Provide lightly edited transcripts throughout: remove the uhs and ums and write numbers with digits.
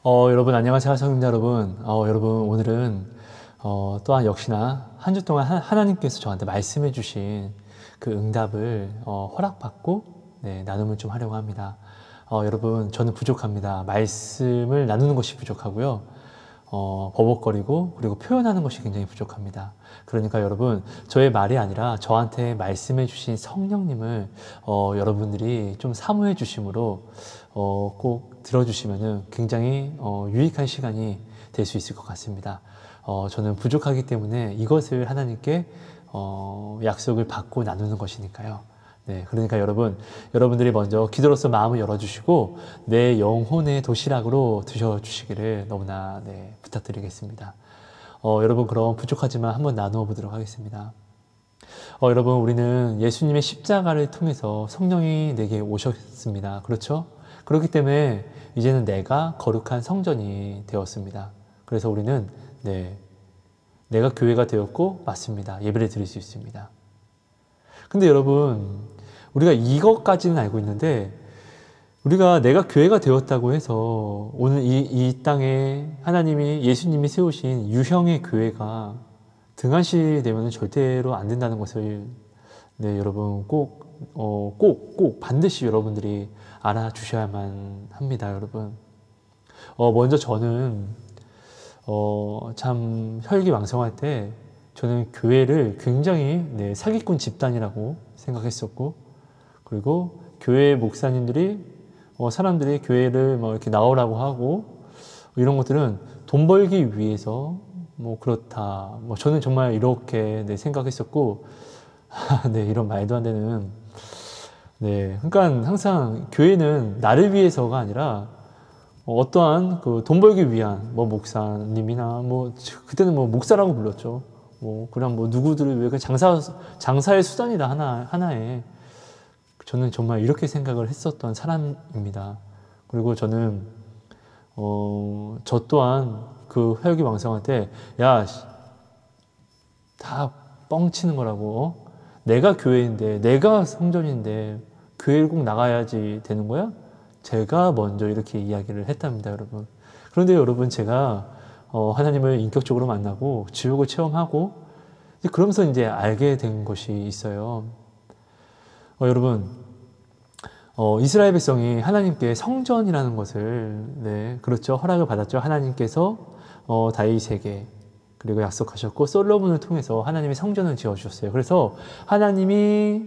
여러분 안녕하세요. 성도 여러분. 여러분 오늘은 또한 역시나 한 주 동안 하나님께서 저한테 말씀해 주신 그 응답을 허락받고 나눔을 좀 하려고 합니다. 여러분 저는 부족합니다. 말씀을 나누는 것이 부족하고요. 버벅거리고 그리고 표현하는 것이 굉장히 부족합니다. 그러니까 여러분 저의 말이 아니라 저한테 말씀해 주신 성령님을 여러분들이 좀 사모해 주심으로 꼭 들어주시면 굉장히 유익한 시간이 될 수 있을 것 같습니다. 저는 부족하기 때문에 이것을 하나님께 약속을 받고 나누는 것이니까요. 네, 그러니까 여러분들이 먼저 기도로서 마음을 열어주시고 내 영혼의 도시락으로 드셔주시기를 너무나 부탁드리겠습니다. 여러분 그럼 부족하지만 한번 나누어 보도록 하겠습니다. 여러분 우리는 예수님의 십자가를 통해서 성령이 내게 오셨습니다. 그렇죠? 그렇기 때문에 이제는 내가 거룩한 성전이 되었습니다. 그래서 우리는 내가 교회가 되었고 맞습니다. 예배를 드릴 수 있습니다. 근데 여러분 우리가 이것까지는 알고 있는데 우리가 내가 교회가 되었다고 해서 오늘 이 땅에 하나님이 예수님이 세우신 유형의 교회가 등한시되면 절대로 안 된다는 것을 여러분 꼭 반드시 여러분들이 알아주셔야만 합니다. 여러분 먼저 저는 참 혈기왕성할 때 저는 교회를 굉장히 사기꾼 집단이라고 생각했었고, 그리고 교회 목사님들이 사람들이 교회를 이렇게 나오라고 하고 이런 것들은 돈 벌기 위해서 그렇다. 저는 정말 이렇게 생각했었고, 이런 말도 안 되는. 그러니까 항상 교회는 나를 위해서가 아니라 어떠한 돈 벌기 위한 목사님이나 그때는 목사라고 불렀죠. 그냥 누구들을 위해 장사의 수단이다 하나에 저는 정말 이렇게 생각을 했었던 사람입니다. 그리고 저는 저 또한 그 혈기왕성할 때 다 뻥치는 거라고. 내가 교회인데 내가 성전인데 교회를 꼭 나가야지 되는 거야? 제가 먼저 이렇게 이야기를 했답니다. 여러분. 그런데 여러분 제가 하나님을 인격적으로 만나고 지옥을 체험하고 그러면서 이제 알게 된 것이 있어요. 여러분 이스라엘 백성이 하나님께 성전이라는 것을 그렇죠, 허락을 받았죠. 하나님께서 다윗에게 그리고 약속하셨고 솔로몬을 통해서 하나님이 성전을 지어주셨어요. 그래서 하나님이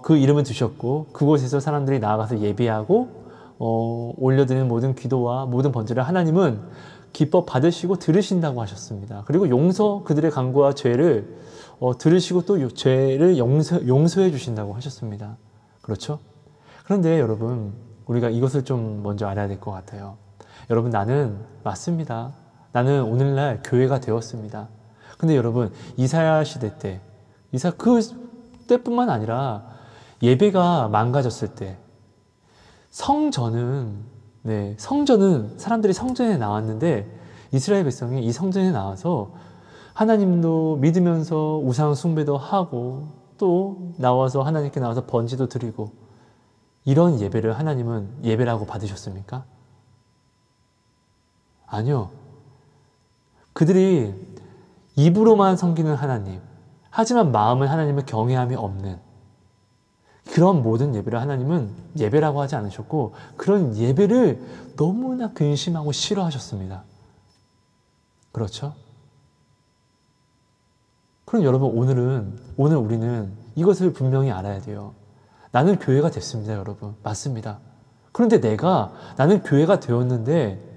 그 이름을 두셨고 그곳에서 사람들이 나아가서 예배하고 올려드리는 모든 기도와 모든 번제를 하나님은 기뻐 받으시고 들으신다고 하셨습니다. 그리고 그들의 간구와 죄를 들으시고 또 죄를 용서해 주신다고 하셨습니다. 그렇죠? 그런데 여러분 우리가 이것을 좀 먼저 알아야 될 것 같아요. 여러분 맞습니다. 나는 오늘날 교회가 되었습니다. 근데 여러분 이사야 시대 때 그 때뿐만 아니라 예배가 망가졌을 때 성전은 사람들이 성전에 나왔는데 이스라엘 백성이 이 성전에 나와서 하나님도 믿으면서 우상 숭배도 하고 또 나와서 하나님께 나와서 번제도 드리고 이런 예배를 하나님은 예배라고 받으셨습니까? 아니요. 그들이 입으로만 섬기는 하나님, 하지만 마음은 하나님을 경외함이 없는 그런 모든 예배를 하나님은 예배라고 하지 않으셨고 그런 예배를 너무나 근심하고 싫어하셨습니다. 그렇죠? 그럼 여러분 오늘 우리는 이것을 분명히 알아야 돼요. 나는 교회가 됐습니다. 여러분 맞습니다. 그런데 나는 교회가 되었는데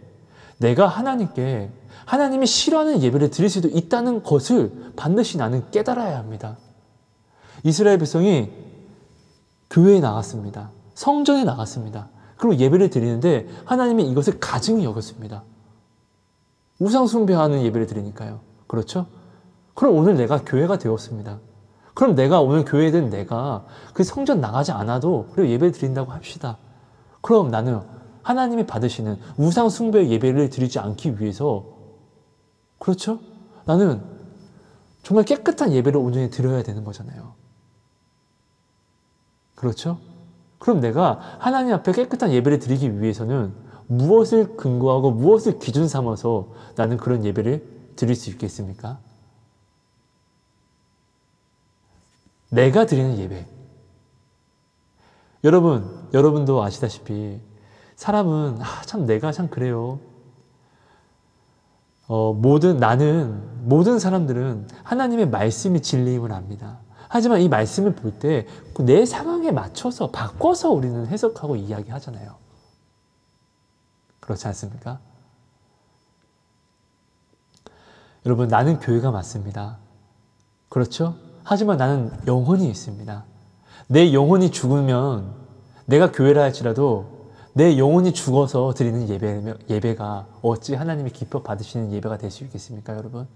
내가 하나님이 싫어하는 예배를 드릴 수도 있다는 것을 반드시 나는 깨달아야 합니다. 이스라엘 백성이 교회에 나갔습니다. 성전에 나갔습니다. 그리고 예배를 드리는데 하나님이 이것을 가증히 여겼습니다. 우상 숭배하는 예배를 드리니까요. 그렇죠? 그럼 오늘 내가 교회가 되었습니다. 그럼 오늘 교회에 된 내가 그 성전 나가지 않아도 그리고 예배를 드린다고 합시다. 그럼 나는 하나님이 받으시는 우상 숭배 예배를 드리지 않기 위해서 그렇죠? 나는 정말 깨끗한 예배를 온전히 드려야 되는 거잖아요. 그렇죠? 그럼 내가 하나님 앞에 깨끗한 예배를 드리기 위해서는 무엇을 근거하고 무엇을 기준 삼아서 나는 그런 예배를 드릴 수 있겠습니까? 내가 드리는 예배. 여러분도 아시다시피 사람은 참 내가 참 그래요. 모든 사람들은 하나님의 말씀이 진리임을 압니다. 하지만 이 말씀을 볼 때 내 상황에 맞춰서 바꿔서 우리는 해석하고 이야기하잖아요. 그렇지 않습니까? 여러분, 나는 교회가 맞습니다. 그렇죠? 하지만 나는 영혼이 있습니다. 내 영혼이 죽으면 내가 교회라 할지라도 내 영혼이 죽어서 드리는 예배가 어찌 하나님이 기뻐 받으시는 예배가 될 수 있겠습니까, 여러분?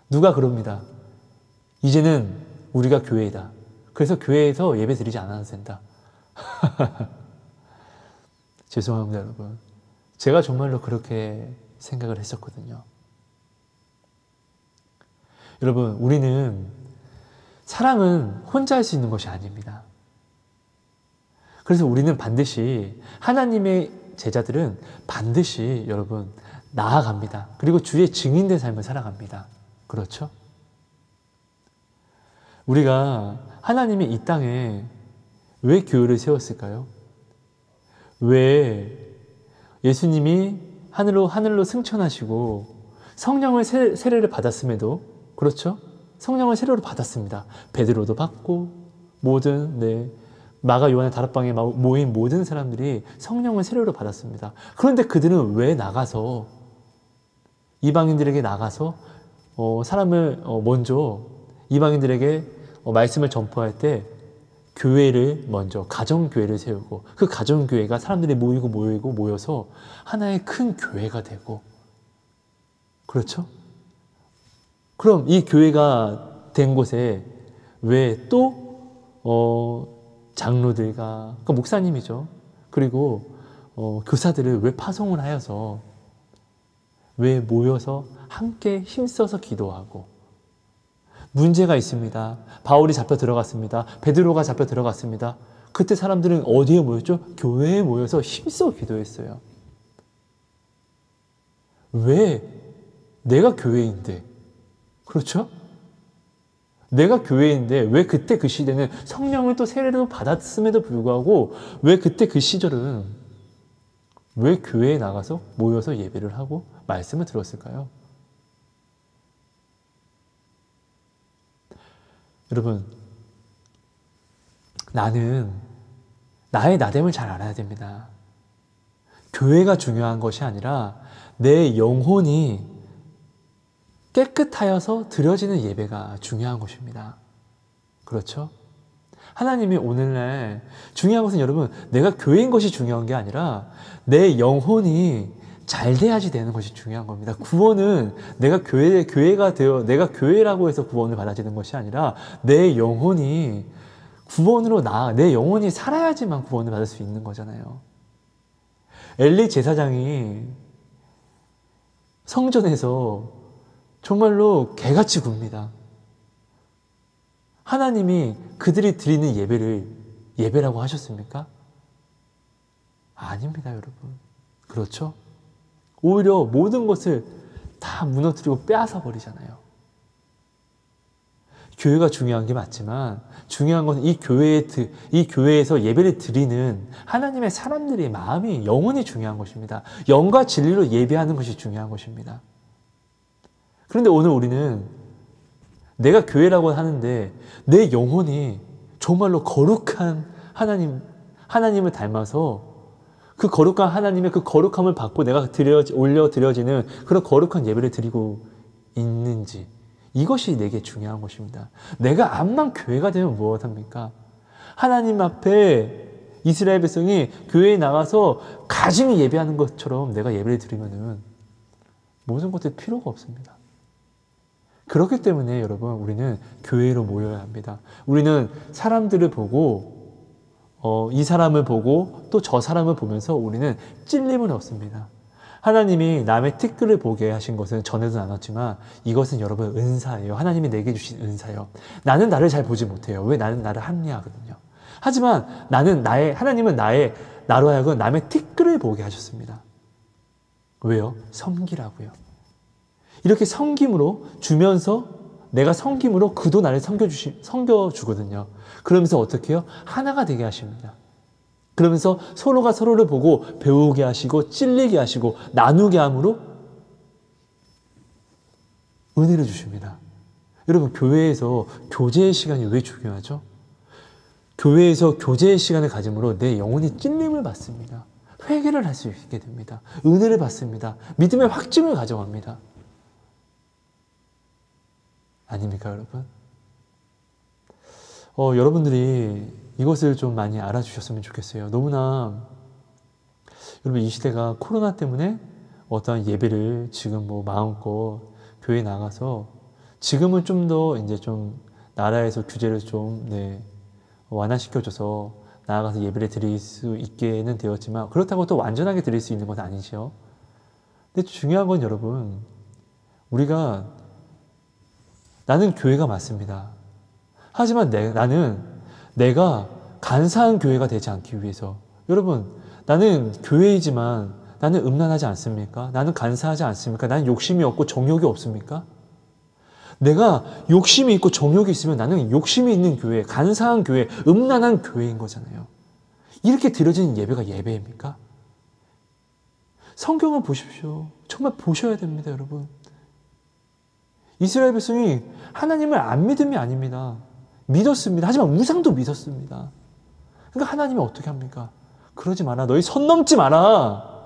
누가 그럽니다. 이제는 우리가 교회이다. 그래서 교회에서 예배 드리지 않아도 된다. 죄송합니다, 여러분. 제가 정말로 그렇게 생각을 했었거든요. 여러분, 사랑은 혼자 할 수 있는 것이 아닙니다. 그래서 우리는 반드시, 하나님의 제자들은 반드시 여러분 나아갑니다. 그리고 주의 증인된 삶을 살아갑니다. 그렇죠? 우리가 하나님이 이 땅에 왜 교회를 세웠을까요? 왜 예수님이 하늘로 승천하시고 성령의 세례를 받았음에도, 그렇죠? 성령의 세례를 받았습니다. 베드로도 받고 모든 마가 요한의 다락방에 모인 모든 사람들이 성령의 세례를 받았습니다. 그런데 그들은 왜 나가서 이방인들에게 나가서 사람을 먼저 이방인들에게 말씀을 전파할 때 교회를 먼저 가정교회를 세우고 그 가정교회가 사람들이 모여서 하나의 큰 교회가 되고, 그렇죠? 그럼 이 교회가 된 곳에 왜 또 장로들과 그러니까 목사님이죠. 그리고 교사들을 왜 파송을 하여서 왜 모여서 함께 힘써서 기도하고, 문제가 있습니다. 바울이 잡혀 들어갔습니다. 베드로가 잡혀 들어갔습니다. 그때 사람들은 어디에 모였죠? 교회에 모여서 힘써 기도했어요. 왜? 내가 교회인데. 그렇죠? 내가 교회인데 왜 그때 그 시대는 성령을 또 세례로 받았음에도 불구하고 왜 그때 그 시절은 왜 교회에 나가서 모여서 예배를 하고 말씀을 들었을까요? 여러분, 나는 나의 나됨을 잘 알아야 됩니다. 교회가 중요한 것이 아니라 내 영혼이 깨끗하여서 드려지는 예배가 중요한 것입니다. 그렇죠? 하나님이 오늘날 중요한 것은 여러분, 내가 교회인 것이 중요한 게 아니라 내 영혼이 잘 돼야지 되는 것이 중요한 겁니다. 구원은 내가 교회가 되어 내가 교회라고 해서 구원을 받아지는 것이 아니라 내 영혼이 구원으로 내 영혼이 살아야지만 구원을 받을 수 있는 거잖아요. 엘리 제사장이 성전에서 정말로 개같이 굽니다. 하나님이 그들이 드리는 예배를 예배라고 하셨습니까? 아닙니다, 여러분. 그렇죠? 오히려 모든 것을 다 무너뜨리고 빼앗아 버리잖아요. 교회가 중요한 게 맞지만 중요한 것은 이 교회에서 예배를 드리는 하나님의 사람들의 마음이, 영혼이 중요한 것입니다. 영과 진리로 예배하는 것이 중요한 것입니다. 그런데 오늘 우리는 내가 교회라고 하는데 내 영혼이 정말로 거룩한 하나님을 닮아서 그 거룩한 하나님의 그 거룩함을 받고 내가 올려 드려지는 그런 거룩한 예배를 드리고 있는지, 이것이 내게 중요한 것입니다. 내가 암만 교회가 되면 무엇합니까? 하나님 앞에 이스라엘 백성이 교회에 나가서 가증히 예배하는 것처럼 내가 예배를 드리면은 모든 것들 필요가 없습니다. 그렇기 때문에 여러분, 우리는 교회로 모여야 합니다. 우리는 사람들을 보고 이 사람을 보고 또 저 사람을 보면서 우리는 찔림을 얻습니다. 하나님이 남의 티끌을 보게 하신 것은 전에도 나눴지만 이것은 여러분 은사예요. 하나님이 내게 주신 은사예요. 나는 나를 잘 보지 못해요. 왜? 나는 나를 합리화하거든요. 하지만 하나님은 나로 하여금 남의 티끌을 보게 하셨습니다. 왜요? 섬기라고요. 이렇게 섬김으로 주면서 내가 섬김으로 그도 나를 섬겨주거든요. 그러면서 어떻게 해요? 하나가 되게 하십니다. 그러면서 서로가 서로를 보고 배우게 하시고 찔리게 하시고 나누게 함으로 은혜를 주십니다. 여러분, 교회에서 교제의 시간이 왜 중요하죠? 교회에서 교제의 시간을 가짐으로 내 영혼이 찔림을 받습니다. 회개를 할 수 있게 됩니다. 은혜를 받습니다. 믿음의 확증을 가져갑니다. 아닙니까, 여러분? 여러분들이 이것을 좀 많이 알아주셨으면 좋겠어요. 너무나 여러분, 이 시대가 코로나 때문에 어떠한 예배를 지금 마음껏 교회에 나가서 지금은 좀 더 이제 좀 나라에서 규제를 좀 완화시켜줘서 나아가서 예배를 드릴 수 있게는 되었지만 그렇다고 또 완전하게 드릴 수 있는 건 아니죠. 근데 중요한 건 여러분, 나는 교회가 맞습니다. 하지만 나는 내가 간사한 교회가 되지 않기 위해서, 여러분, 나는 교회이지만 나는 음란하지 않습니까? 나는 간사하지 않습니까? 나는 욕심이 없고 정욕이 없습니까? 내가 욕심이 있고 정욕이 있으면 나는 욕심이 있는 교회, 간사한 교회, 음란한 교회인 거잖아요. 이렇게 드려지는 예배가 예배입니까? 성경을 보십시오. 정말 보셔야 됩니다, 여러분. 이스라엘 백성이 하나님을 안 믿음이 아닙니다. 믿었습니다. 하지만 우상도 믿었습니다. 그러니까 하나님이 어떻게 합니까? 그러지 마라. 너희 선 넘지 마라.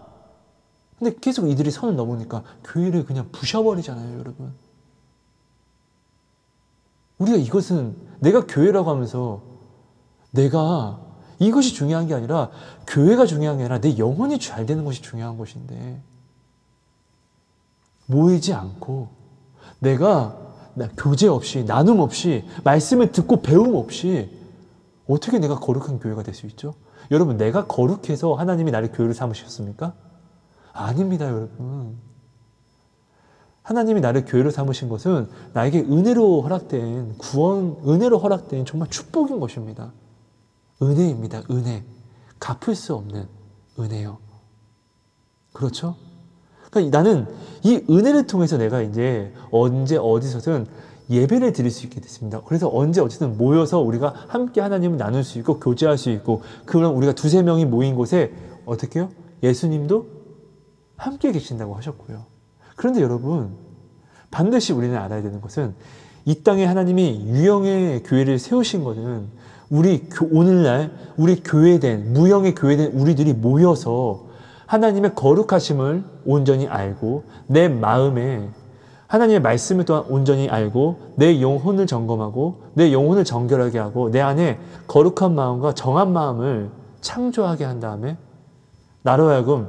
근데 계속 이들이 선을 넘으니까 교회를 그냥 부셔버리잖아요, 여러분. 우리가 이것은 내가 교회라고 하면서 내가 이것이 중요한 게 아니라 교회가 중요한 게 아니라 내 영혼이 잘 되는 것이 중요한 것인데 모이지 않고 내가 교제 없이 나눔 없이 말씀을 듣고 배움 없이 어떻게 내가 거룩한 교회가 될 수 있죠? 여러분, 내가 거룩해서 하나님이 나를 교회로 삼으셨습니까? 아닙니다, 여러분. 하나님이 나를 교회로 삼으신 것은 나에게 은혜로 허락된 은혜로 허락된 정말 축복인 것입니다. 은혜입니다. 은혜. 갚을 수 없는 은혜요. 그렇죠? 그러니까 나는 이 은혜를 통해서 내가 이제 언제 어디서든 예배를 드릴 수 있게 됐습니다. 그래서 언제 어디든 모여서 우리가 함께 하나님을 나눌 수 있고 교제할 수 있고, 그럼 우리가 두세 명이 모인 곳에 어떻게 해요? 예수님도 함께 계신다고 하셨고요. 그런데 여러분, 반드시 우리는 알아야 되는 것은 이 땅에 하나님이 유형의 교회를 세우신 것은 오늘날 우리 교회된, 무형의 교회된 우리들이 모여서 하나님의 거룩하심을 온전히 알고 내 마음에 하나님의 말씀을 또한 온전히 알고 내 영혼을 점검하고 내 영혼을 정결하게 하고 내 안에 거룩한 마음과 정한 마음을 창조하게 한 다음에 나로 하여금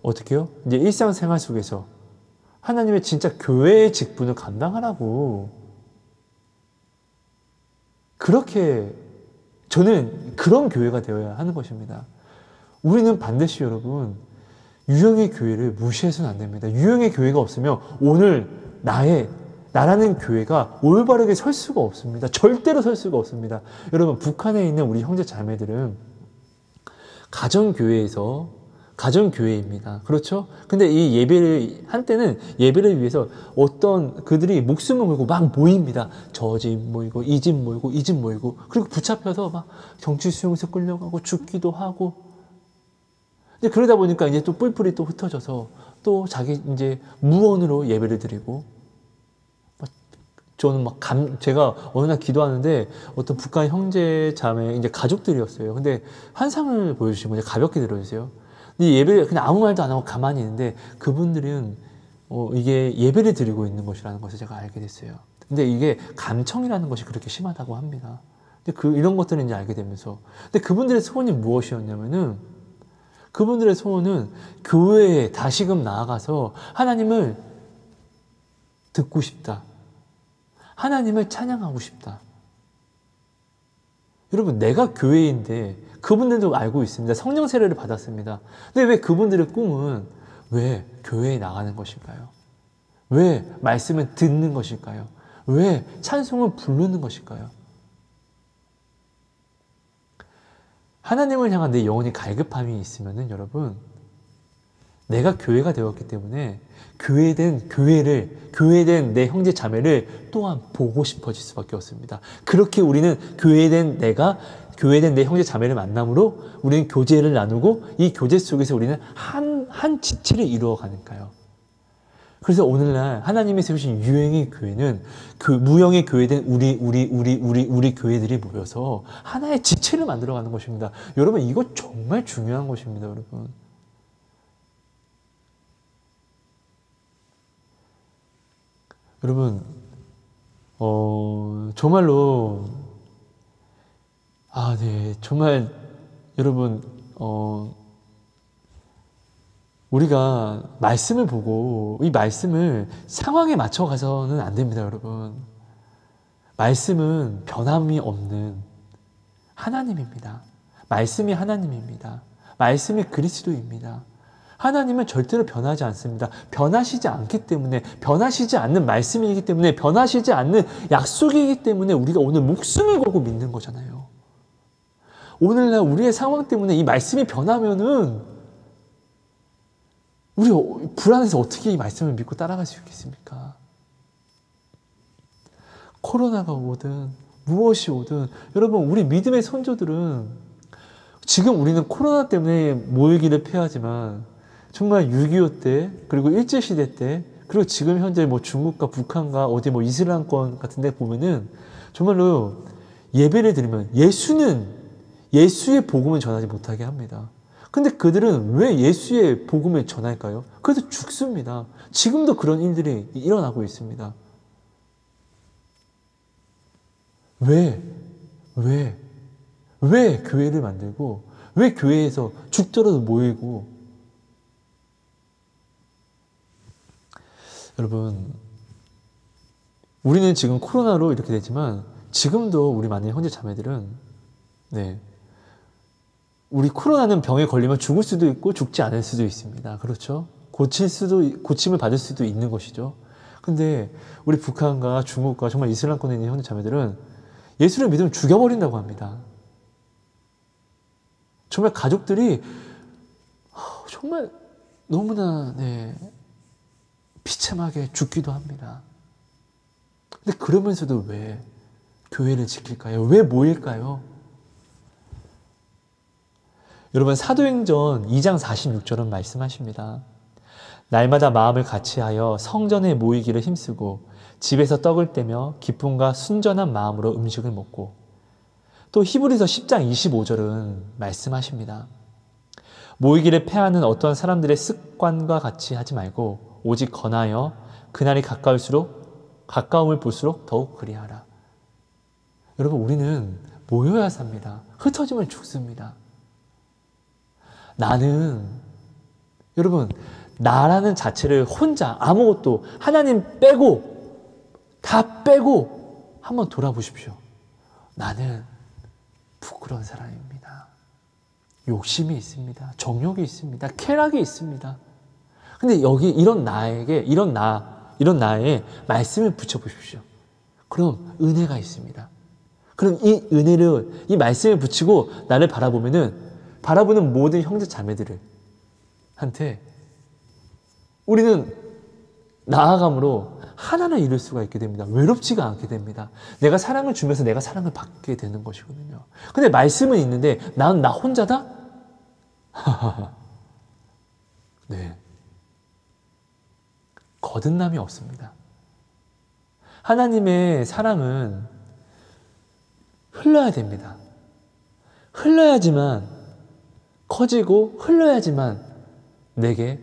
어떻게 해요? 이제 일상생활 속에서 하나님의 진짜 교회의 직분을 감당하라고. 그렇게 저는 그런 교회가 되어야 하는 것입니다. 우리는 반드시 여러분 유형의 교회를 무시해서는 안 됩니다. 유형의 교회가 없으면 오늘 나라는 교회가 올바르게 설 수가 없습니다. 절대로 설 수가 없습니다. 여러분, 북한에 있는 우리 형제 자매들은 가정교회입니다. 그렇죠? 근데 이 한때는 예배를 위해서 그들이 목숨을 걸고 막 모입니다. 저 집 모이고, 이 집 모이고, 이 집 모이고, 그리고 붙잡혀서 막 정치수용소 끌려가고 죽기도 하고. 근데 그러다 보니까 이제 또 뿔뿔이 또 흩어져서 또 자기 이제 무언으로 예배를 드리고. 저는 제가 어느 날 기도하는데 어떤 북한 형제 자매 이제 가족들이었어요. 근데 환상을 보여주시고 이제 가볍게 들어주세요. 이 예배를 그냥 아무 말도 안 하고 가만히 있는데 그분들은 이게 예배를 드리고 있는 것이라는 것을 제가 알게 됐어요. 근데 이게 감청이라는 것이 그렇게 심하다고 합니다. 근데 이런 것들을 이제 알게 되면서, 근데 그분들의 소원이 무엇이었냐면은, 그분들의 소원은 교회에 다시금 나아가서 하나님을 듣고 싶다. 하나님을 찬양하고 싶다. 여러분, 내가 교회인데 그분들도 알고 있습니다. 성령 세례를 받았습니다. 근데 왜 그분들의 꿈은 왜 교회에 나가는 것일까요? 왜 말씀을 듣는 것일까요? 왜 찬송을 부르는 것일까요? 하나님을 향한 내 영혼이 갈급함이 있으면은 여러분, 내가 교회가 되었기 때문에 교회된 내 형제 자매를 또한 보고 싶어질 수밖에 없습니다. 그렇게 우리는 교회된 내 형제 자매를 만남으로 우리는 교제를 나누고 이 교제 속에서 우리는 한 지체를 이루어가니까요. 그래서 오늘날 하나님이 세우신 유행의 교회는 그 무형의 교회된 우리 교회들이 모여서 하나의 지체를 만들어가는 것입니다. 여러분, 이거 정말 중요한 것입니다, 여러분. 여러분, 정말로, 네, 정말, 여러분, 우리가 말씀을 보고, 이 말씀을 상황에 맞춰가서는 안 됩니다, 여러분. 말씀은 변함이 없는 하나님입니다. 말씀이 하나님입니다. 말씀이 그리스도입니다. 하나님은 절대로 변하지 않습니다. 변하시지 않기 때문에, 변하시지 않는 말씀이기 때문에, 변하시지 않는 약속이기 때문에 우리가 오늘 목숨을 걸고 믿는 거잖아요. 오늘날 우리의 상황 때문에 이 말씀이 변하면은 우리 불안해서 어떻게 이 말씀을 믿고 따라갈 수 있겠습니까? 코로나가 오든 무엇이 오든 여러분, 우리 믿음의 선조들은 지금 우리는 코로나 때문에 모이기를 피하지만 정말 6.25 때, 그리고 일제시대 때, 그리고 지금 현재 뭐 중국과 북한과 어디 뭐 이슬람권 같은 데 보면은 정말로 예배를 드리면 예수의 복음을 전하지 못하게 합니다. 근데 그들은 왜 예수의 복음을 전할까요? 그래서 죽습니다. 지금도 그런 일들이 일어나고 있습니다. 왜 교회를 만들고, 왜 교회에서 죽더라도 모이고, 여러분, 우리는 지금 코로나로 이렇게 되지만 지금도 우리 많은 형제 자매들은 우리 코로나는 병에 걸리면 죽을 수도 있고 죽지 않을 수도 있습니다. 그렇죠? 고침을 받을 수도 있는 것이죠. 근데 우리 북한과 중국과 정말 이슬람권에 있는 형제 자매들은 예수를 믿으면 죽여버린다고 합니다. 정말 가족들이 정말 너무나 비참하게 죽기도 합니다. 근데 그러면서도 왜 교회를 지킬까요? 왜 모일까요? 여러분, 사도행전 2장 46절은 말씀하십니다. 날마다 마음을 같이하여 성전에 모이기를 힘쓰고 집에서 떡을 떼며 기쁨과 순전한 마음으로 음식을 먹고, 또 히브리서 10장 25절은 말씀하십니다. 모이기를 패하는 어떤 사람들의 습관과 같이 하지 말고 오직 권하여 그날이 가까움을 볼수록 더욱 그리하라. 여러분, 우리는 모여야 삽니다. 흩어지면 죽습니다. 여러분, 나라는 자체를 혼자 아무것도 하나님 다 빼고 한번 돌아보십시오. 나는 부끄러운 사람입니다. 욕심이 있습니다. 정욕이 있습니다. 쾌락이 있습니다. 근데 여기 이런 나의 말씀을 붙여보십시오. 그럼 은혜가 있습니다. 그럼 이 말씀을 붙이고 나를 바라보는 모든 형제 자매들한테 우리는 나아감으로 하나를 이룰 수가 있게 됩니다. 외롭지가 않게 됩니다. 내가 사랑을 주면서 내가 사랑을 받게 되는 것이거든요. 근데 말씀은 있는데 나 혼자다? 거듭남이 없습니다. 하나님의 사랑은 흘러야 됩니다. 흘러야지만 커지고 흘러야지만 내게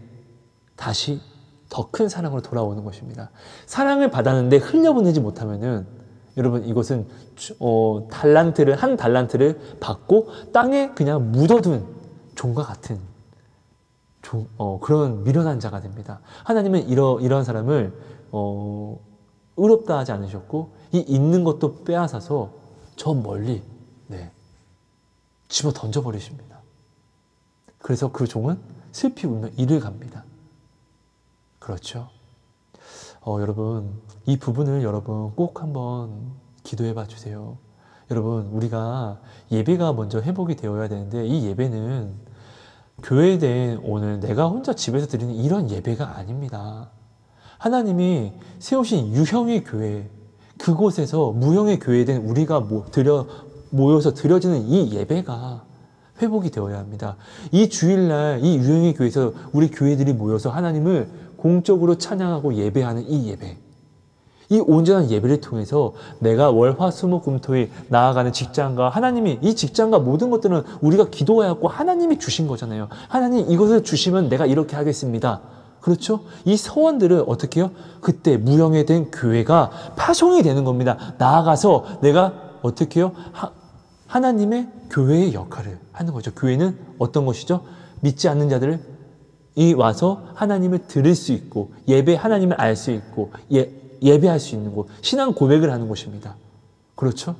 다시 더 큰 사랑으로 돌아오는 것입니다. 사랑을 받았는데 흘려보내지 못하면은 여러분, 이것은 한 달란트를 받고 땅에 그냥 묻어둔 종과 같은 그런 미련한 자가 됩니다. 하나님은 이런 사람을 의롭다 하지 않으셨고 이 있는 것도 빼앗아서 저 멀리 집어 던져버리십니다. 그래서 그 종은 슬피 울며 이를 갑니다. 그렇죠? 여러분, 이 부분을 여러분 꼭 한번 기도해 봐 주세요. 여러분, 우리가 예배가 먼저 회복이 되어야 되는데 이 예배는 교회에 대한 오늘 내가 혼자 집에서 드리는 이런 예배가 아닙니다. 하나님이 세우신 유형의 교회, 그곳에서 무형의 교회에 대한 우리가 모여서 드려지는 이 예배가 회복이 되어야 합니다. 이 주일날 이 유형의 교회에서 우리 교회들이 모여서 하나님을 공적으로 찬양하고 예배하는 이 예배, 이 온전한 예배를 통해서 내가 월, 화, 수, 목, 금, 토, 일 나아가는 직장과 하나님이 이 직장과 모든 것들은 우리가 기도해왔고 하나님이 주신 거잖아요. 하나님 이것을 주시면 내가 이렇게 하겠습니다. 그렇죠? 이 서원들을 어떻게 해요? 그때 무형에 된 교회가 파송이 되는 겁니다. 나아가서 내가 어떻게 해요? 하나님의 교회의 역할을 하는 거죠. 교회는 어떤 것이죠? 믿지 않는 자들이 와서 하나님을 들을 수 있고 하나님을 알 수 있고 예배할 수 있는 곳, 신앙 고백을 하는 곳입니다. 그렇죠?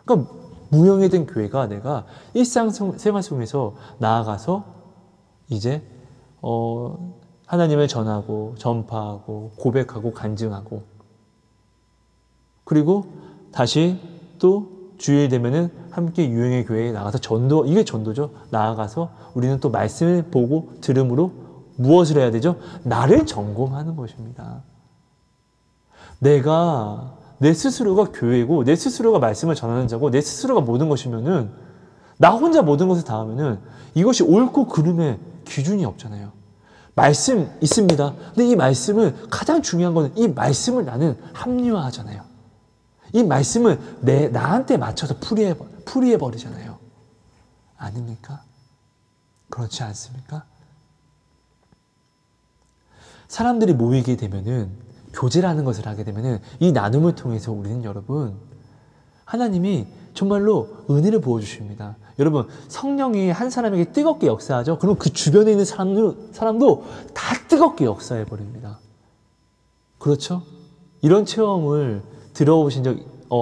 그러니까 무형에 된 교회가 내가 일상생활 속에서 나아가서 이제 하나님을 전하고 전파하고 고백하고 간증하고, 그리고 다시 또 주일 되면은 함께 유형의 교회에 나가서 이게 전도죠. 나아가서 우리는 또 말씀을 보고 들음으로 무엇을 해야 되죠? 나를 점검하는 것입니다. 내 스스로가 교회고 내 스스로가 말씀을 전하는 자고 내 스스로가 모든 것이면은, 나 혼자 모든 것을 다 하면은 이것이 옳고 그름의 기준이 없잖아요. 말씀 있습니다. 근데 이 말씀은 가장 중요한 거는 이 말씀을 나는 합리화하잖아요. 이 말씀을 나한테 맞춰서 풀이해버리잖아요. 아닙니까? 그렇지 않습니까? 사람들이 모이게 되면은, 교제라는 것을 하게 되면은, 이 나눔을 통해서 우리는 여러분, 하나님이 정말로 은혜를 부어주십니다. 여러분, 성령이 한 사람에게 뜨겁게 역사하죠? 그럼 그 주변에 있는 사람도 다 뜨겁게 역사해버립니다. 그렇죠? 이런 체험을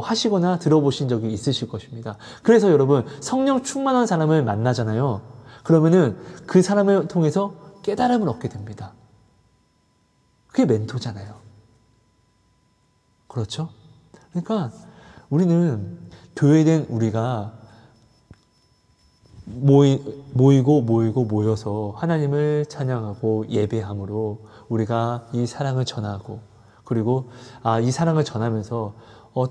하시거나 들어보신 적이 있으실 것입니다. 그래서 여러분, 성령 충만한 사람을 만나잖아요. 그러면은 그 사람을 통해서 깨달음을 얻게 됩니다. 그게 멘토잖아요. 그렇죠? 그러니까 우리는 교회된 우리가 모여서 하나님을 찬양하고 예배함으로 우리가 이 사랑을 전하고, 그리고 이 사랑을 전하면서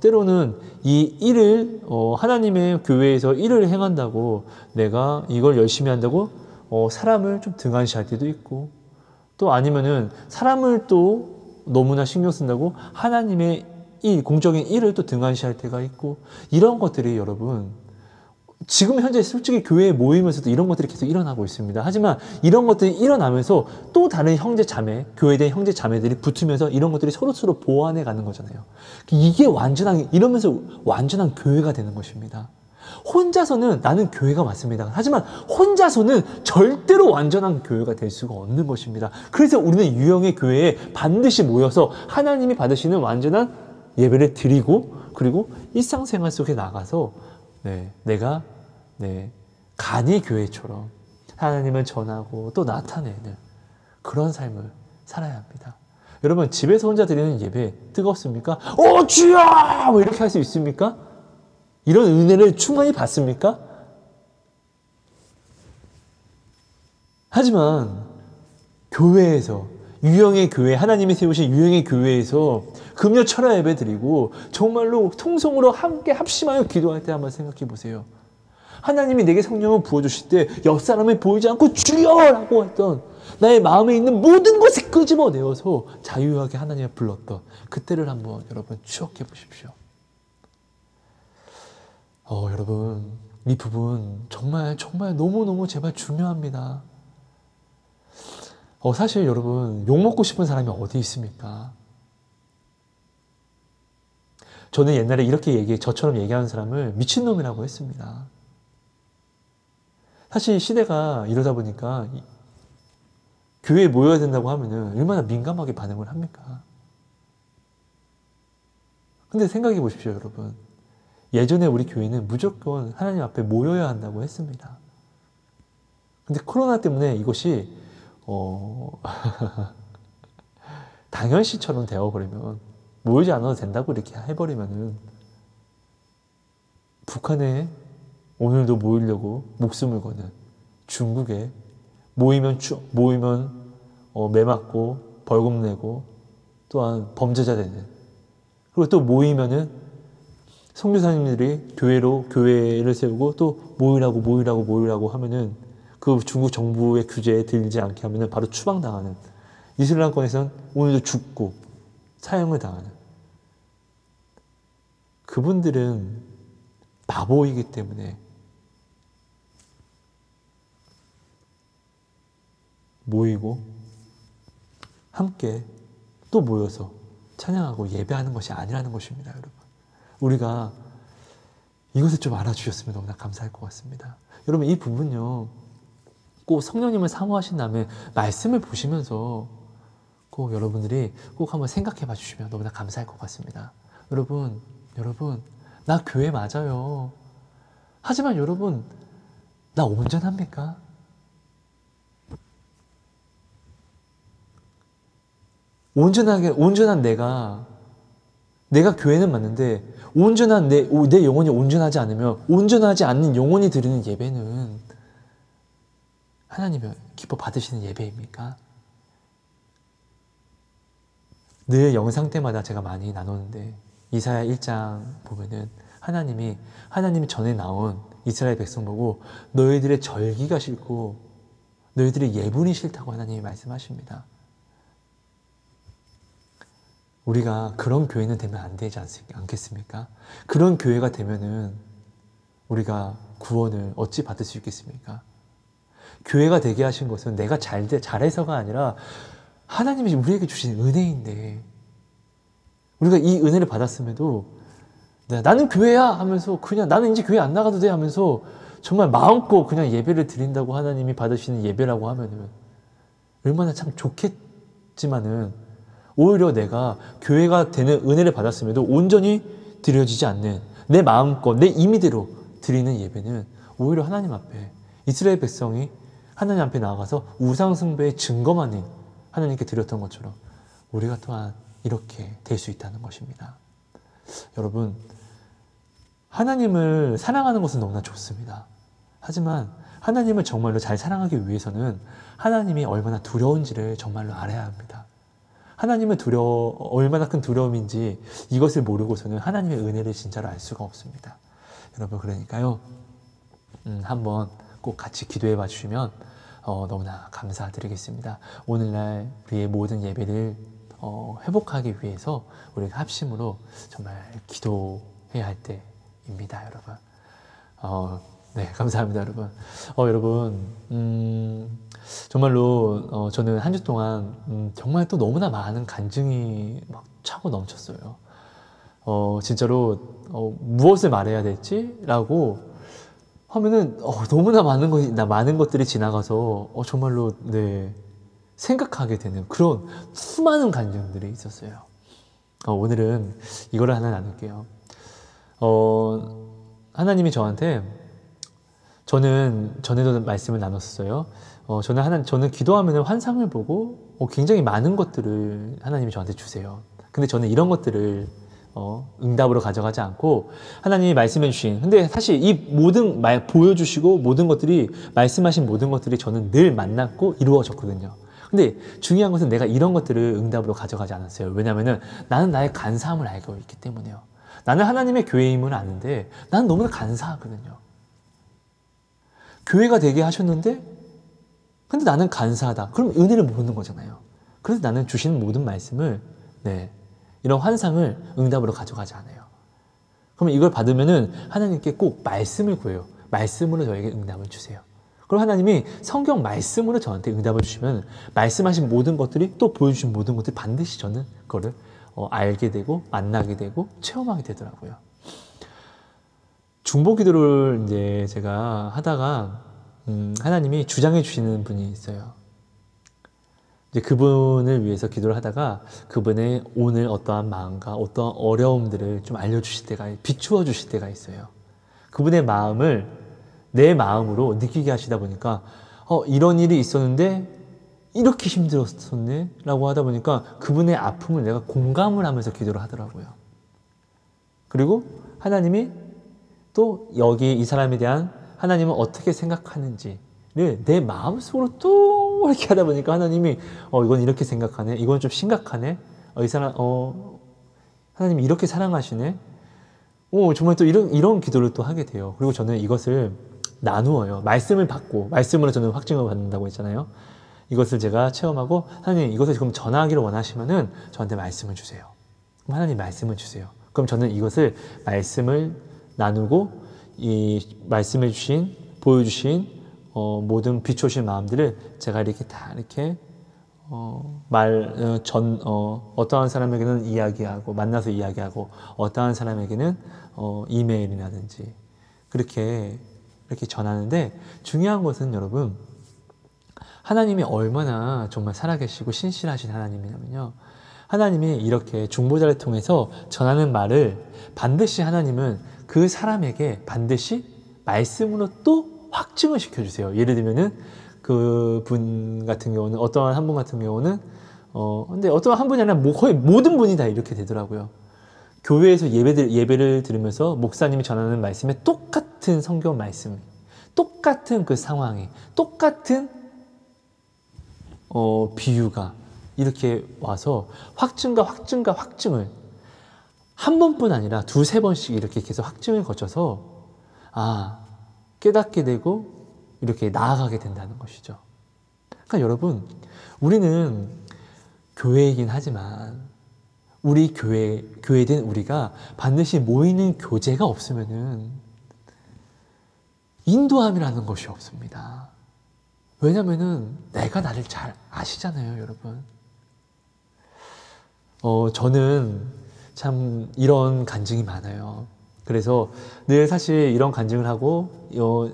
때로는 이 일을 하나님의 교회에서 일을 행한다고 내가 이걸 열심히 한다고 사람을 좀 등한시할 때도 있고, 또 아니면은 사람을 또 너무나 신경 쓴다고 하나님의 공적인 일을 또 등한시할 때가 있고, 이런 것들이 여러분 지금 현재 솔직히 교회에 모이면서도 이런 것들이 계속 일어나고 있습니다. 하지만 이런 것들이 일어나면서 또 다른 교회된 형제 자매들이 붙으면서 이런 것들이 서로 보완해 가는 거잖아요. 이게 이러면서 완전한 교회가 되는 것입니다. 혼자서는 나는 교회가 맞습니다. 하지만 혼자서는 절대로 완전한 교회가 될 수가 없는 것입니다. 그래서 우리는 유형의 교회에 반드시 모여서 하나님이 받으시는 완전한 예배를 드리고, 그리고 일상생활 속에 나가서 내가 간이 교회처럼 하나님을 전하고 또 나타내는 그런 삶을 살아야 합니다. 여러분, 집에서 혼자 드리는 예배 뜨겁습니까? 주야! 뭐 이렇게 할 수 있습니까? 이런 은혜를 충만히 받습니까? 하지만 교회에서, 유형의 교회, 하나님이 세우신 유형의 교회에서 금요 철야 예배 드리고 정말로 통성으로 함께 합심하여 기도할 때 한번 생각해 보세요. 하나님이 내게 성령을 부어주실 때 옆 사람이 보이지 않고 주여라고 했던 나의 마음에 있는 모든 것을 끄집어내어서 자유하게 하나님을 불렀던 그때를 한번 여러분 추억해 보십시오. 여러분, 이 부분 정말 너무너무 제발 중요합니다. 사실 여러분, 욕먹고 싶은 사람이 어디 있습니까? 저는 옛날에 저처럼 얘기하는 사람을 미친놈이라고 했습니다. 사실 시대가 이러다 보니까 교회에 모여야 된다고 하면은 얼마나 민감하게 반응을 합니까? 근데 생각해 보십시오, 여러분. 예전에 우리 교회는 무조건 하나님 앞에 모여야 한다고 했습니다. 근데 코로나 때문에 이것이 당연시처럼 되어버리면, 모이지 않아도 된다고 이렇게 해버리면은 북한에 오늘도 모이려고 목숨을 거는 중국에 모이면 매 맞고 벌금 내고 또한 범죄자 되는, 그리고 또 모이면은 선교사님들이 교회를 세우고 또 모이라고 하면은 그 중국 정부의 규제에 들지 않게 하면은 바로 추방당하는, 이슬람권에서는 오늘도 죽고 사형을 당하는, 그분들은 바보이기 때문에 모이고 함께 또 모여서 찬양하고 예배하는 것이 아니라는 것입니다, 여러분. 우리가 이것을 좀 알아주셨으면 너무나 감사할 것 같습니다. 여러분, 이 부분요, 꼭 성령님을 사모하신 다음에 말씀을 보시면서 꼭 여러분들이 꼭 한번 생각해 봐 주시면 너무나 감사할 것 같습니다. 여러분, 나 교회 맞아요. 하지만 여러분, 나 온전합니까? 온전한 내가 교회는 맞는데, 온전한 내 영혼이 온전하지 않으면, 온전하지 않는 영혼이 드리는 예배는 하나님이 기뻐 받으시는 예배입니까? 늘 영상 때마다 제가 많이 나누는데, 이사야 1장 보면은 하나님이 전에 나온 이스라엘 백성 보고 너희들의 절기가 싫고 너희들의 예분이 싫다고 하나님이 말씀하십니다. 우리가 그런 교회는 되면 안 되지 않겠습니까? 그런 교회가 되면은 우리가 구원을 어찌 받을 수 있겠습니까? 교회가 되게 하신 것은 내가 잘해서가 아니라 하나님이 우리에게 주신 은혜인데, 우리가 이 은혜를 받았음에도 나는 교회야 하면서 그냥 나는 이제 교회 안 나가도 돼 하면서 정말 마음껏 그냥 예배를 드린다고 하나님이 받으시는 예배라고 하면은 얼마나 참 좋겠지만은, 오히려 내가 교회가 되는 은혜를 받았음에도 온전히 드려지지 않는 내 마음껏 내 임의대로 드리는 예배는 오히려 하나님 앞에, 이스라엘 백성이 하나님 앞에 나아가서 우상숭배의 증거만이 하나님께 드렸던 것처럼 우리가 또한 이렇게 될 수 있다는 것입니다. 여러분, 하나님을 사랑하는 것은 너무나 좋습니다. 하지만 하나님을 정말로 잘 사랑하기 위해서는 하나님이 얼마나 두려운지를 정말로 알아야 합니다. 하나님을 얼마나 큰 두려움인지 이것을 모르고서는 하나님의 은혜를 진짜로 알 수가 없습니다. 여러분, 그러니까요, 한번 꼭 같이 기도해 봐 주시면 너무나 감사드리겠습니다. 오늘날 우리의 모든 예배를 회복하기 위해서 우리가 합심으로 정말 기도해야 할 때입니다, 여러분. 네, 감사합니다, 여러분. 여러분, 정말로 저는 한 주 동안 정말 또 너무나 많은 간증이 막 차고 넘쳤어요. 진짜로 무엇을 말해야 될지라고 하면은 너무나 많은 것들이 지나가서 정말로 네, 생각하게 되는 그런 수많은 간증들이 있었어요. 오늘은 이거를 하나 나눌게요. 하나님이 저한테, 저는 전에도 말씀을 나눴어요. 저는 기도하면 환상을 보고 굉장히 많은 것들을 하나님이 저한테 주세요. 근데 저는 이런 것들을 응답으로 가져가지 않고 하나님이 말씀해 주신, 근데 사실 이 모든 보여주시고 모든 것들이, 말씀하신 모든 것들이 저는 늘 만났고 이루어졌거든요. 근데 중요한 것은 내가 이런 것들을 응답으로 가져가지 않았어요. 왜냐하면 나는 나의 간사함을 알고 있기 때문에요. 나는 하나님의 교회임을 아는데 나는 너무나 간사하거든요. 교회가 되게 하셨는데 근데 나는 간사하다. 그럼 은혜를 모르는 거잖아요. 그래서 나는 주시는 모든 말씀을, 이런 환상을 응답으로 가져가지 않아요. 그러면 이걸 받으면은 하나님께 꼭 말씀을 구해요. 말씀으로 저에게 응답을 주세요. 그럼 하나님이 성경 말씀으로 저한테 응답을 주시면 말씀하신 모든 것들이, 또 보여주신 모든 것들이 반드시 저는 그거를 알게 되고 만나게 되고 체험하게 되더라고요. 중보기도를 이제 제가 하다가 하나님이 주장해 주시는 분이 있어요. 이제 그분을 위해서 기도를 하다가 그분의 오늘 어떠한 마음과 어떠한 어려움들을 좀 알려주실 때가, 비추어 주실 때가 있어요. 그분의 마음을 내 마음으로 느끼게 하시다 보니까 이런 일이 있었는데 이렇게 힘들었었네 라고 하다 보니까 그분의 아픔을 내가 공감을 하면서 기도를 하더라고요. 그리고 하나님이 또 여기 이 사람에 대한 하나님은 어떻게 생각하는지를 내 마음속으로 또 이렇게 하다 보니까 하나님이 이건 이렇게 생각하네, 이건 좀 심각하네, 이 사람 하나님이 이렇게 사랑하시네, 정말 또 이런 기도를 또 하게 돼요. 그리고 저는 이것을 나누어요. 말씀을 받고, 말씀으로 저는 확증을 받는다고 했잖아요. 이것을 제가 체험하고, 하나님 이것을 지금 전하기를 원하시면은 저한테 말씀을 주세요. 그럼 하나님 말씀을 주세요. 그럼 저는 이것을 말씀을 나누고, 이 말씀해 주신, 보여주신 모든 비춰주신 마음들을 제가 이렇게 다 이렇게 어떠한 사람에게는 이야기하고, 만나서 이야기하고, 어떠한 사람에게는 이메일이라든지 이렇게 전하는데, 중요한 것은 여러분, 하나님이 얼마나 정말 살아계시고 신실하신 하나님이냐면요, 하나님이 이렇게 중보자를 통해서 전하는 말을 반드시 하나님은 그 사람에게 반드시 말씀으로 또 확증을 시켜주세요. 예를 들면은 그 분 같은 경우는, 어떠한 한 분 같은 경우는 근데 어떠한 한 분이 아니라 거의 모든 분이 다 이렇게 되더라고요. 교회에서 예배를 들으면서 목사님이 전하는 말씀에 똑같은 성경 말씀, 똑같은 그 상황이, 똑같은 비유가 이렇게 와서 확증을 한 번뿐 아니라 두세 번씩 이렇게 계속 확증을 거쳐서 깨닫게 되고 이렇게 나아가게 된다는 것이죠. 그러니까 여러분, 우리는 교회이긴 하지만 우리 교회된 우리가 반드시 모이는 교제가 없으면은 인도함이라는 것이 없습니다. 왜냐면은 내가 나를 잘 아시잖아요, 여러분. 저는 참 이런 간증이 많아요. 그래서 늘 사실 이런 간증을 하고,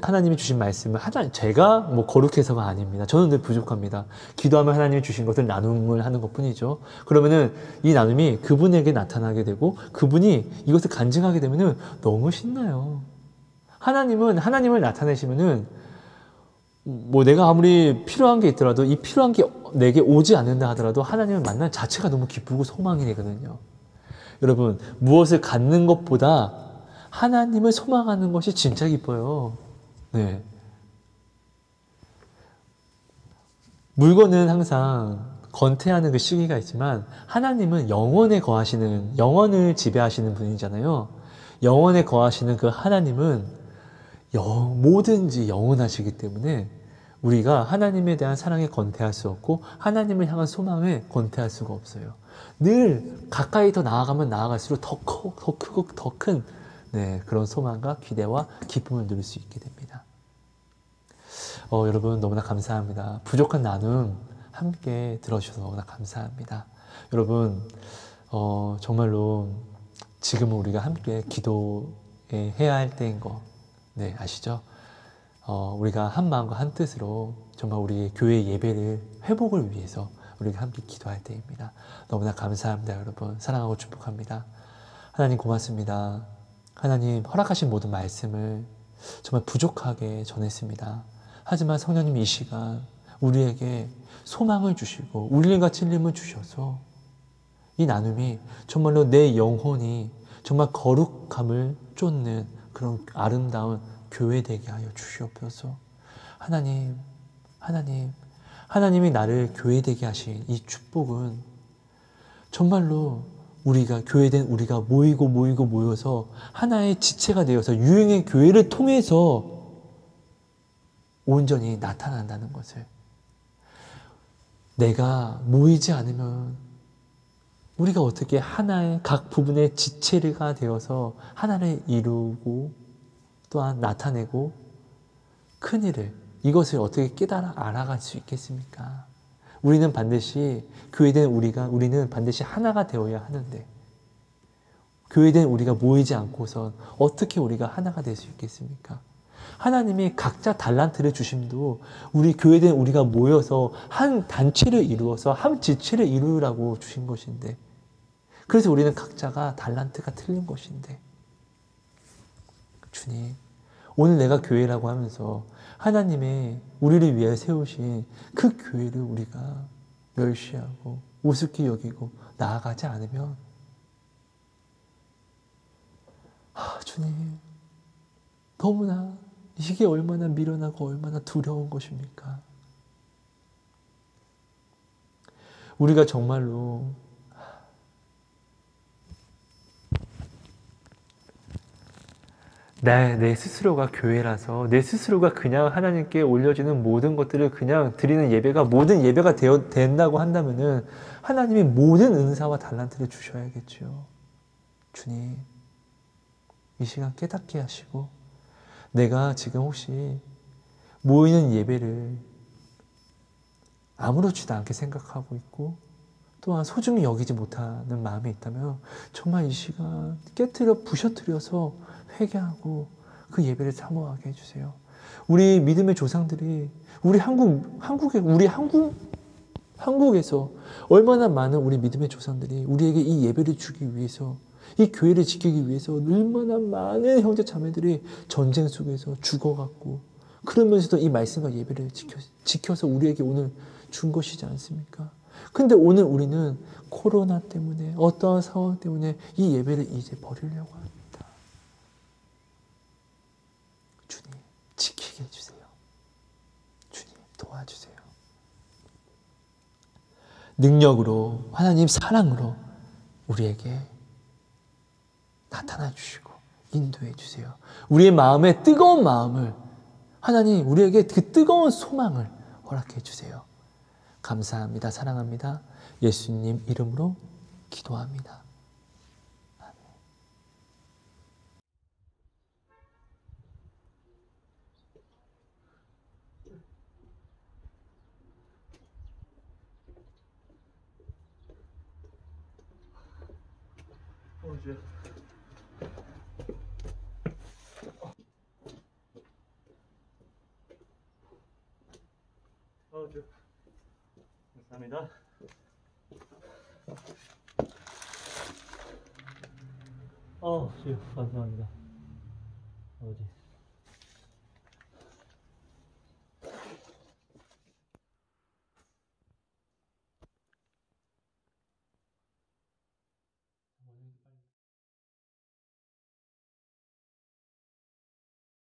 하나님이 주신 말씀을 제가 뭐 거룩해서가 아닙니다. 저는 늘 부족합니다. 기도하면 하나님이 주신 것을 나눔을 하는 것 뿐이죠. 그러면은 이 나눔이 그분에게 나타나게 되고, 그분이 이것을 간증하게 되면은 너무 신나요. 하나님을 나타내시면은, 뭐 내가 아무리 필요한 게 있더라도 이 필요한 게 내게 오지 않는다 하더라도 하나님을 만날 자체가 너무 기쁘고 소망이 되거든요. 여러분, 무엇을 갖는 것보다 하나님을 소망하는 것이 진짜 기뻐요. 네. 물건은 항상 건태하는 그 시기가 있지만, 하나님은 영원을 지배하시는 분이잖아요. 영원에 거하시는 그 하나님은 뭐든지 영원하시기 때문에 우리가 하나님에 대한 사랑에 건태할 수 없고, 하나님을 향한 소망에 건태할 수가 없어요. 늘 가까이 더 나아가면 나아갈수록 더 크고 더 큰 그런 소망과 기대와 기쁨을 누릴 수 있게 됩니다. 여러분, 너무나 감사합니다. 부족한 나눔 함께 들어주셔서 너무나 감사합니다. 여러분, 정말로 지금은 우리가 함께 기도해야 할 때인 거 아시죠? 우리가 한 마음과 한 뜻으로 정말 우리의 교회 예배를 회복을 위해서 우리가 함께 기도할 때입니다. 너무나 감사합니다, 여러분. 사랑하고 축복합니다. 하나님 고맙습니다. 하나님 허락하신 모든 말씀을 정말 부족하게 전했습니다. 하지만 성령님 이 시간 우리에게 소망을 주시고 울림과 찔림을 주셔서 이 나눔이 정말로 내 영혼이 정말 거룩함을 쫓는 그런 아름다운 교회 되게 하여 주시옵소서. 하나님이 나를 교회 되게 하신 이 축복은 정말로 우리가 교회된 우리가 모여서 하나의 지체가 되어서 유행의 교회를 통해서 온전히 나타난다는 것을, 내가 모이지 않으면 우리가 어떻게 하나의 각 부분의 지체가 되어서 하나를 이루고 또한 나타내고 큰 일을, 이것을 어떻게 깨달아 알아갈 수 있겠습니까? 우리는 반드시 교회된 우리는 반드시 하나가 되어야 하는데, 교회된 우리가 모이지 않고선 어떻게 우리가 하나가 될 수 있겠습니까? 하나님이 각자 달란트를 주심도 우리 교회된 우리가 모여서 한 단체를 이루어서 한 지체를 이루라고 주신 것인데, 그래서 우리는 각자가 달란트가 틀린 것인데, 주님, 오늘 내가 교회라고 하면서 하나님의 우리를 위해 세우신 그 교회를 우리가 멸시하고 우습게 여기고 나아가지 않으면, 주님, 너무나 이게 얼마나 미련하고 얼마나 두려운 것입니까? 우리가 정말로 내 스스로가 교회라서 내 스스로가 그냥 하나님께 올려지는 모든 것들을 그냥 드리는 예배가 모든 예배가 된다고 한다면은 하나님이 모든 은사와 달란트를 주셔야겠죠. 주님, 이 시간 깨닫게 하시고 내가 지금 혹시 모이는 예배를 아무렇지도 않게 생각하고 있고 또한 소중히 여기지 못하는 마음이 있다면 정말 이 시간 깨트려 부셔뜨려서 회개하고 그 예배를 사모하게 해주세요. 우리 믿음의 조상들이 우리 한국에서 얼마나 많은 우리 믿음의 조상들이 우리에게 이 예배를 주기 위해서 이 교회를 지키기 위해서 얼마나 많은 형제 자매들이 전쟁 속에서 죽어갔고 그러면서도 이 말씀과 예배를 지켜서 우리에게 오늘 준 것이지 않습니까? 근데 오늘 우리는 코로나 때문에 어떠한 상황 때문에 이 예배를 이제 버리려고 합니다. 주님 지키게 해주세요. 주님 도와주세요. 능력으로 하나님 사랑으로 우리에게 나타나 주시고 인도해 주세요. 우리의 마음에 뜨거운 마음을 하나님 우리에게 그 뜨거운 소망을 허락해 주세요. 감사합니다. 사랑합니다. 예수님 이름으로 기도합니다. 아멘. 감사합니다. 주여 감사합니다. 아버지.